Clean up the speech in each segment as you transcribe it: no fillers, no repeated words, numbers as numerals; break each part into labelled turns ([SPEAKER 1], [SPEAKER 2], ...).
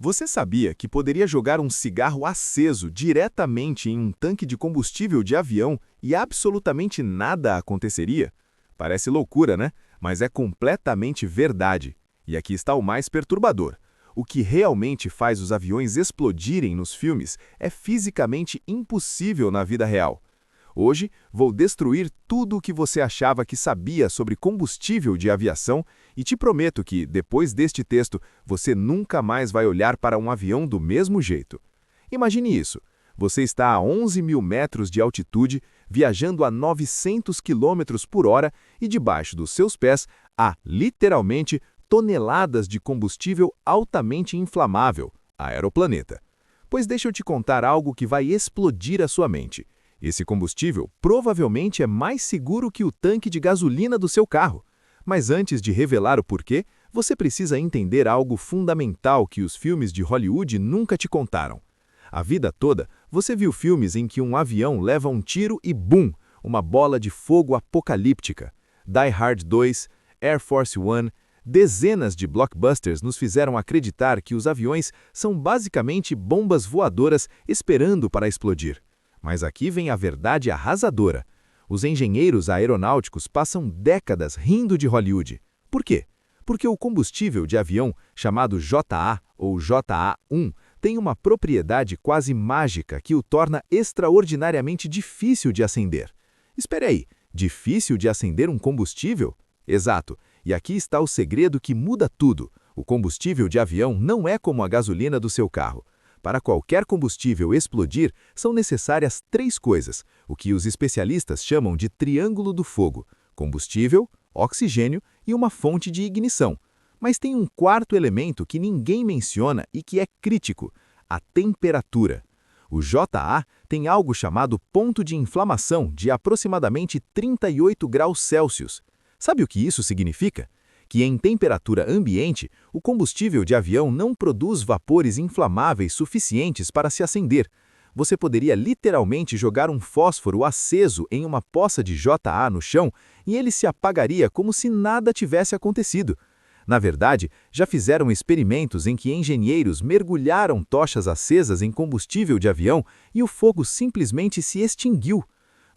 [SPEAKER 1] Você sabia que poderia jogar um cigarro aceso diretamente em um tanque de combustível de avião e absolutamente nada aconteceria? Parece loucura, né? Mas é completamente verdade. E aqui está o mais perturbador. O que realmente faz os aviões explodirem nos filmes é fisicamente impossível na vida real. Hoje, vou destruir tudo o que você achava que sabia sobre combustível de aviação e te prometo que, depois deste texto, você nunca mais vai olhar para um avião do mesmo jeito. Imagine isso. Você está a 11 mil metros de altitude, viajando a 900 km por hora e debaixo dos seus pés há, literalmente, toneladas de combustível altamente inflamável, aeroplaneta. Pois deixa eu te contar algo que vai explodir a sua mente. Esse combustível provavelmente é mais seguro que o tanque de gasolina do seu carro. Mas antes de revelar o porquê, você precisa entender algo fundamental que os filmes de Hollywood nunca te contaram. A vida toda, você viu filmes em que um avião leva um tiro e bum, uma bola de fogo apocalíptica. Die Hard 2, Air Force One, dezenas de blockbusters nos fizeram acreditar que os aviões são basicamente bombas voadoras esperando para explodir. Mas aqui vem a verdade arrasadora. Os engenheiros aeronáuticos passam décadas rindo de Hollywood. Por quê? Porque o combustível de avião, chamado JA ou JA1, tem uma propriedade quase mágica que o torna extraordinariamente difícil de acender. Espere aí, difícil de acender um combustível? Exato, e aqui está o segredo que muda tudo. O combustível de avião não é como a gasolina do seu carro. Para qualquer combustível explodir, são necessárias três coisas, o que os especialistas chamam de triângulo do fogo: combustível, oxigênio e uma fonte de ignição. Mas tem um quarto elemento que ninguém menciona e que é crítico: a temperatura. O JA tem algo chamado ponto de inflamação de aproximadamente 38 graus Celsius. Sabe o que isso significa? Que em temperatura ambiente, o combustível de avião não produz vapores inflamáveis suficientes para se acender. Você poderia literalmente jogar um fósforo aceso em uma poça de JA no chão e ele se apagaria como se nada tivesse acontecido. Na verdade, já fizeram experimentos em que engenheiros mergulharam tochas acesas em combustível de avião e o fogo simplesmente se extinguiu.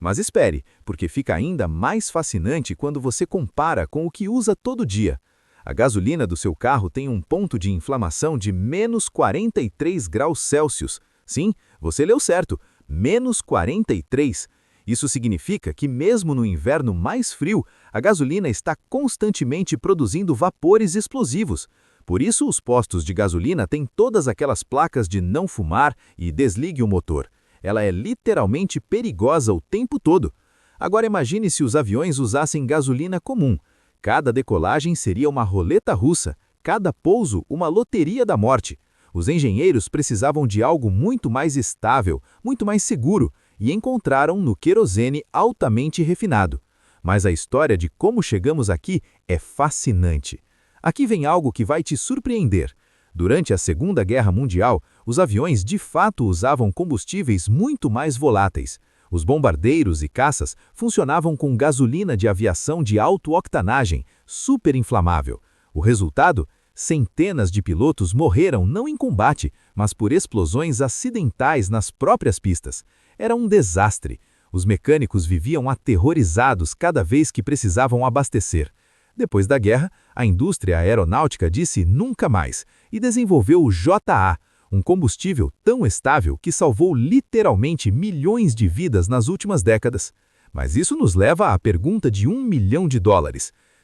[SPEAKER 1] Mas espere, porque fica ainda mais fascinante quando você compara com o que usa todo dia. A gasolina do seu carro tem um ponto de inflamação de menos 43 graus Celsius. Sim, você leu certo, menos 43. Isso significa que mesmo no inverno mais frio, a gasolina está constantemente produzindo vapores explosivos. Por isso os postos de gasolina têm todas aquelas placas de não fumar e desligue o motor. Ela é literalmente perigosa o tempo todo. Agora imagine se os aviões usassem gasolina comum. Cada decolagem seria uma roleta russa, cada pouso uma loteria da morte. Os engenheiros precisavam de algo muito mais estável, muito mais seguro, e encontraram no querosene altamente refinado. Mas a história de como chegamos aqui é fascinante. Aqui vem algo que vai te surpreender. Durante a Segunda Guerra Mundial, os aviões de fato usavam combustíveis muito mais voláteis. Os bombardeiros e caças funcionavam com gasolina de aviação de alto-octanagem, superinflamável. O resultado? Centenas de pilotos morreram não em combate, mas por explosões acidentais nas próprias pistas. Era um desastre. Os mecânicos viviam aterrorizados cada vez que precisavam abastecer. Depois da guerra, a indústria aeronáutica disse nunca mais e desenvolveu o JA, um combustível tão estável que salvou literalmente milhões de vidas nas últimas décadas. Mas isso nos leva à pergunta de $1 milhão.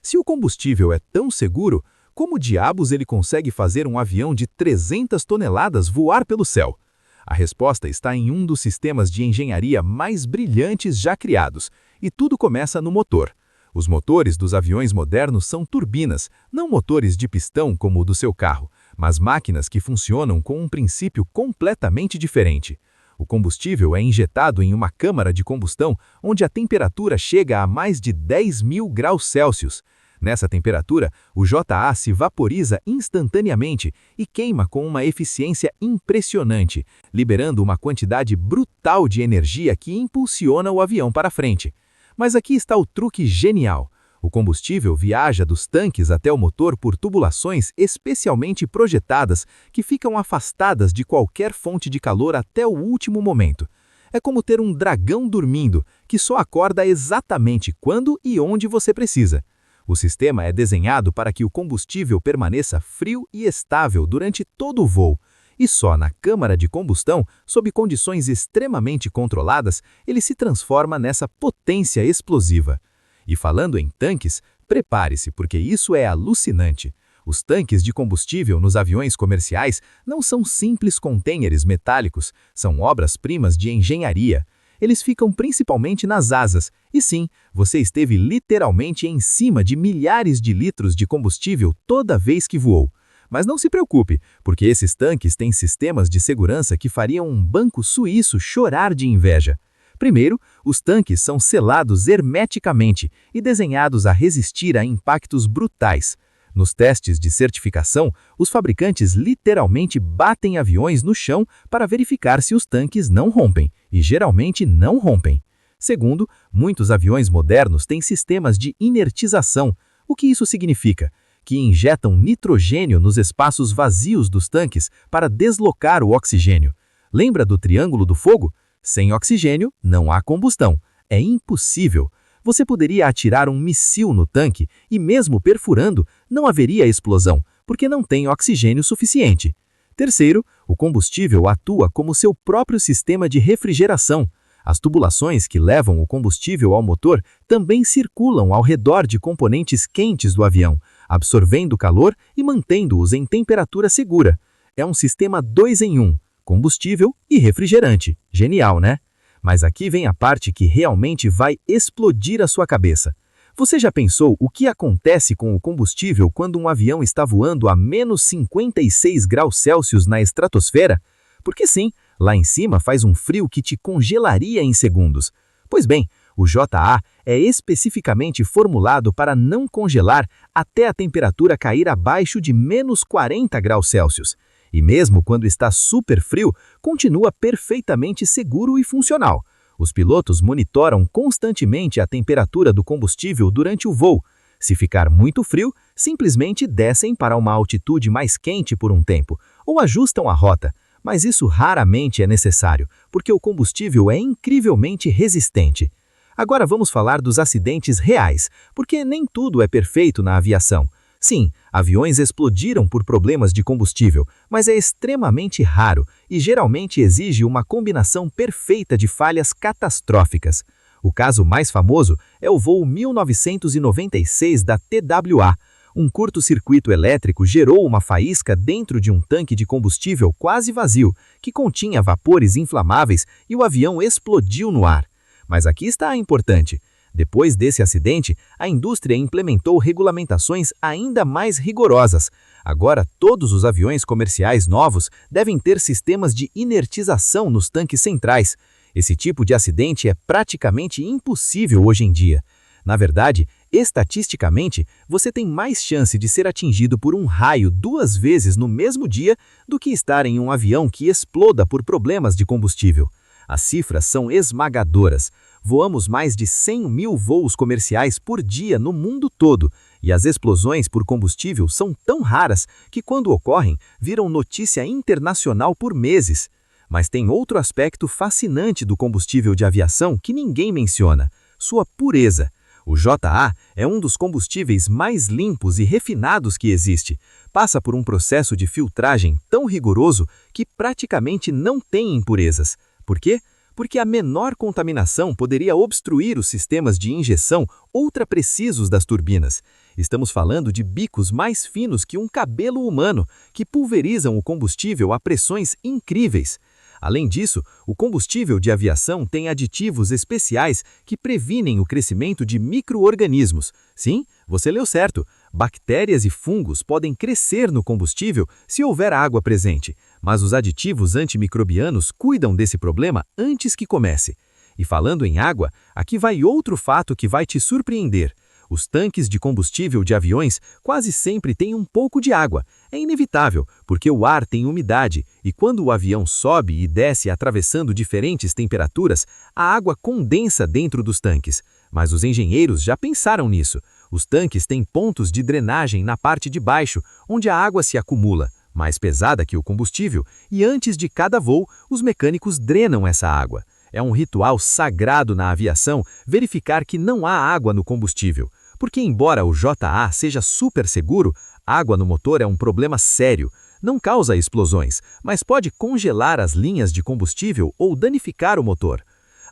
[SPEAKER 1] Se o combustível é tão seguro, como diabos ele consegue fazer um avião de 300 toneladas voar pelo céu? A resposta está em um dos sistemas de engenharia mais brilhantes já criados, e tudo começa no motor. Os motores dos aviões modernos são turbinas, não motores de pistão como o do seu carro, mas máquinas que funcionam com um princípio completamente diferente. O combustível é injetado em uma câmara de combustão onde a temperatura chega a mais de 10 mil graus Celsius. Nessa temperatura, o JA se vaporiza instantaneamente e queima com uma eficiência impressionante, liberando uma quantidade brutal de energia que impulsiona o avião para frente. Mas aqui está o truque genial. O combustível viaja dos tanques até o motor por tubulações especialmente projetadas que ficam afastadas de qualquer fonte de calor até o último momento. É como ter um dragão dormindo, que só acorda exatamente quando e onde você precisa. O sistema é desenhado para que o combustível permaneça frio e estável durante todo o voo, e só na câmara de combustão, sob condições extremamente controladas, ele se transforma nessa potência explosiva. E falando em tanques, prepare-se, porque isso é alucinante. Os tanques de combustível nos aviões comerciais não são simples contêineres metálicos, são obras-primas de engenharia. Eles ficam principalmente nas asas, e sim, você esteve literalmente em cima de milhares de litros de combustível toda vez que voou. Mas não se preocupe, porque esses tanques têm sistemas de segurança que fariam um banco suíço chorar de inveja. Primeiro, os tanques são selados hermeticamente e desenhados a resistir a impactos brutais. Nos testes de certificação, os fabricantes literalmente batem aviões no chão para verificar se os tanques não rompem, e geralmente não rompem. Segundo, muitos aviões modernos têm sistemas de inertização. O que isso significa? Que injetam nitrogênio nos espaços vazios dos tanques para deslocar o oxigênio. Lembra do Triângulo do Fogo? Sem oxigênio, não há combustão. É impossível. Você poderia atirar um míssil no tanque e, mesmo perfurando, não haveria explosão, porque não tem oxigênio suficiente. Terceiro, o combustível atua como seu próprio sistema de refrigeração. As tubulações que levam o combustível ao motor também circulam ao redor de componentes quentes do avião, absorvendo calor e mantendo-os em temperatura segura. É um sistema 2 em 1, combustível e refrigerante. Genial, né? Mas aqui vem a parte que realmente vai explodir a sua cabeça. Você já pensou o que acontece com o combustível quando um avião está voando a menos 56 graus Celsius na estratosfera? Porque sim, lá em cima faz um frio que te congelaria em segundos. Pois bem, o JA é especificamente formulado para não congelar até a temperatura cair abaixo de menos 40 graus Celsius. E mesmo quando está super frio, continua perfeitamente seguro e funcional. Os pilotos monitoram constantemente a temperatura do combustível durante o voo. Se ficar muito frio, simplesmente descem para uma altitude mais quente por um tempo, ou ajustam a rota. Mas isso raramente é necessário, porque o combustível é incrivelmente resistente. Agora vamos falar dos acidentes reais, porque nem tudo é perfeito na aviação. Sim, aviões explodiram por problemas de combustível, mas é extremamente raro e geralmente exige uma combinação perfeita de falhas catastróficas. O caso mais famoso é o voo 1996 da TWA. Um curto-circuito elétrico gerou uma faísca dentro de um tanque de combustível quase vazio, que continha vapores inflamáveis e o avião explodiu no ar. Mas aqui está a importante. Depois desse acidente, a indústria implementou regulamentações ainda mais rigorosas. Agora, todos os aviões comerciais novos devem ter sistemas de inertização nos tanques centrais. Esse tipo de acidente é praticamente impossível hoje em dia. Na verdade, estatisticamente, você tem mais chance de ser atingido por um raio 2 vezes no mesmo dia do que estar em um avião que exploda por problemas de combustível. As cifras são esmagadoras. Voamos mais de 100 mil voos comerciais por dia no mundo todo, e as explosões por combustível são tão raras que, quando ocorrem, viram notícia internacional por meses. Mas tem outro aspecto fascinante do combustível de aviação que ninguém menciona: sua pureza. O JA é um dos combustíveis mais limpos e refinados que existe. Passa por um processo de filtragem tão rigoroso que praticamente não tem impurezas. Por quê? Porque a menor contaminação poderia obstruir os sistemas de injeção ultra-precisos das turbinas. Estamos falando de bicos mais finos que um cabelo humano, que pulverizam o combustível a pressões incríveis. Além disso, o combustível de aviação tem aditivos especiais que previnem o crescimento de micro-organismos. Sim, você leu certo. Bactérias e fungos podem crescer no combustível se houver água presente, mas os aditivos antimicrobianos cuidam desse problema antes que comece. E falando em água, aqui vai outro fato que vai te surpreender. Os tanques de combustível de aviões quase sempre têm um pouco de água. É inevitável, porque o ar tem umidade, e quando o avião sobe e desce atravessando diferentes temperaturas, a água condensa dentro dos tanques. Mas os engenheiros já pensaram nisso.
[SPEAKER 2] Os tanques têm pontos de drenagem na parte de baixo, onde a água se acumula, mais pesada que o combustível, e antes de cada voo, os mecânicos drenam essa água. É um ritual sagrado na aviação verificar que não há água no combustível, porque embora o JA seja super seguro, água no motor é um problema sério. Não causa explosões, mas pode congelar as linhas de combustível ou danificar o motor.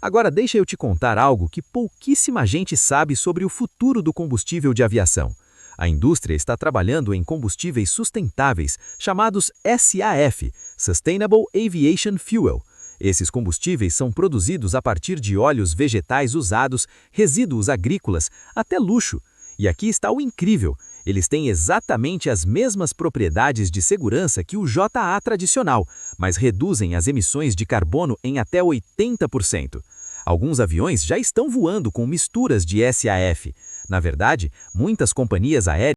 [SPEAKER 2] Agora deixa eu te contar algo que pouquíssima gente sabe sobre o futuro do combustível de aviação. A indústria está trabalhando em combustíveis sustentáveis, chamados SAF, Sustainable Aviation Fuel. Esses combustíveis são produzidos a partir de óleos vegetais usados, resíduos agrícolas, até luxo. E aqui está o incrível: eles têm exatamente as mesmas propriedades de segurança que o JA tradicional, mas reduzem as emissões de carbono em até 80%. Alguns aviões já estão voando com misturas de SAF. Na verdade, muitas companhias aéreas